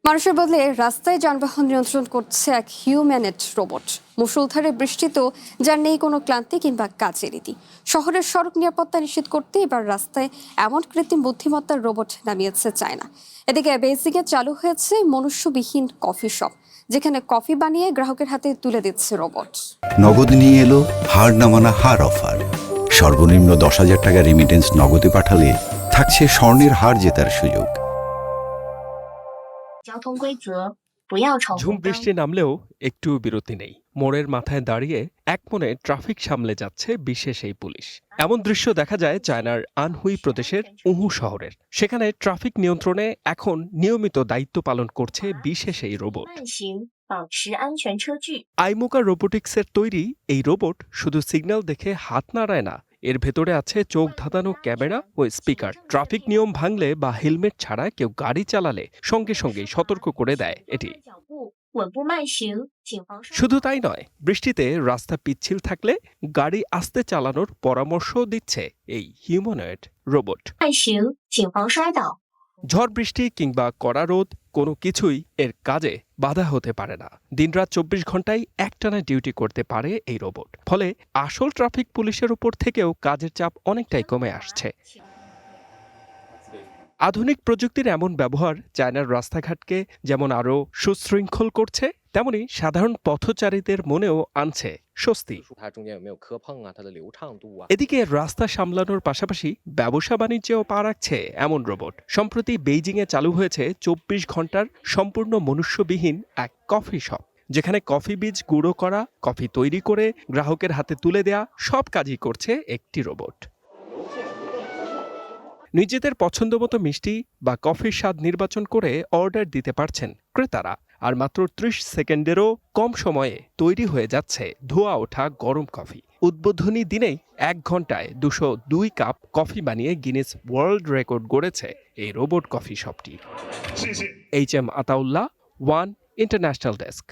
মানুষের বদলে রাস্তায় যানবাহন নিয়ন্ত্রণ করছে এক হিউম্যানেড রোবট। মুষলধারে বৃষ্টিতেও যার নেই কোনো ক্লান্তি কিংবা কাজের রীতি। শহরের সড়ক নিরাপত্তা নিশ্চিত করতে এবার রাস্তায় এমন কৃত্রিম বুদ্ধিমত্তার রোবট নামিয়েছে চায়না। এদিকে বেইজিংয়ে চালু হয়েছে মনুষ্যবিহীন কফি শপ, যেখানে কফি বানিয়ে গ্রাহকের হাতে তুলে দিচ্ছে রোবট। নগদ নিয়ে এলো হার না মানা হার অফার। সর্বনিম্ন 10,000 টাকা রেমিটেন্স নগদে পাঠালে থাকছে স্বর্ণের হার জেতার সুযোগ। ঝুম বৃষ্টি নামলেও একটু বিরতি নেই। মোড়ের মাথায় দাঁড়িয়ে এক মনে ট্রাফিক সামলে যাচ্ছে বিশেষ এই পুলিশ। এমন দৃশ্য দেখা যায় চায়নার আনহুই প্রদেশের উহু শহরের। সেখানে ট্রাফিক নিয়ন্ত্রণে এখন নিয়মিত দায়িত্ব পালন করছে বিশেষ এই রোবট। আইমোকা রোবোটিক্সের তৈরি এই রোবট শুধু সিগন্যাল দেখে হাত নাড়ায় না, এর ভেতরে আছে চোখ ধাঁধানো ক্যামেরা ও স্পিকার। ট্রাফিক নিয়ম ভাঙলে বা হেলমেট ছাড়া কেউ গাড়ি চালালে সঙ্গে সঙ্গেই সতর্ক করে দেয় এটি। শুধু তাই নয়, বৃষ্টিতে রাস্তা পিচ্ছিল থাকলে গাড়ি আস্তে চালানোর পরামর্শও দিচ্ছে এই হিউম্যানয়েড রোবট। ঝড় বৃষ্টি কিংবা কড়া রোদ কোনো কিছুই এর কাজে বাধা হতে পারে না। দিনরাত 24 ঘন্টায় একটানা ডিউটি করতে পারে এই রোবট। ফলে আসল ট্রাফিক পুলিশের উপর থেকেও কাজের চাপ অনেকটাই কমে আসছে। আধুনিক প্রযুক্তির এমন ব্যবহার চায়নার রাস্তাঘাটকে যেমন আরও সুশৃঙ্খল করছে, তেমনি সাধারণ পথচারীদের মনেও আনছে স্বস্তি। এদিকে রাস্তা সামলানোর পাশাপাশি ব্যবসা বাণিজ্যেও পা রাখছে এমন রোবট। সম্প্রতি বেইজিংয়ে চালু হয়েছে 24 ঘন্টার সম্পূর্ণ মনুষ্যবিহীন এক কফি শপ, যেখানে কফি বীজ গুঁড়ো করা, কফি তৈরি করে গ্রাহকের হাতে তুলে দেয়া সব কাজই করছে একটি রোবট। নিজেদের পছন্দমতো মিষ্টি বা কফির স্বাদ নির্বাচন করে অর্ডার দিতে পারছেন ক্রেতারা। আর মাত্র 30 সেকেন্ডেরও কম সময়ে তৈরি হয়ে যাচ্ছে ধোয়া ওঠা গরম কফি। উদ্বোধনী দিনেই 1 ঘন্টায় 202 কাপ কফি বানিয়ে গিনেস ওয়ার্ল্ড রেকর্ড গড়েছে এই রোবট কফি শপটি। HM Ataullah, one international desk.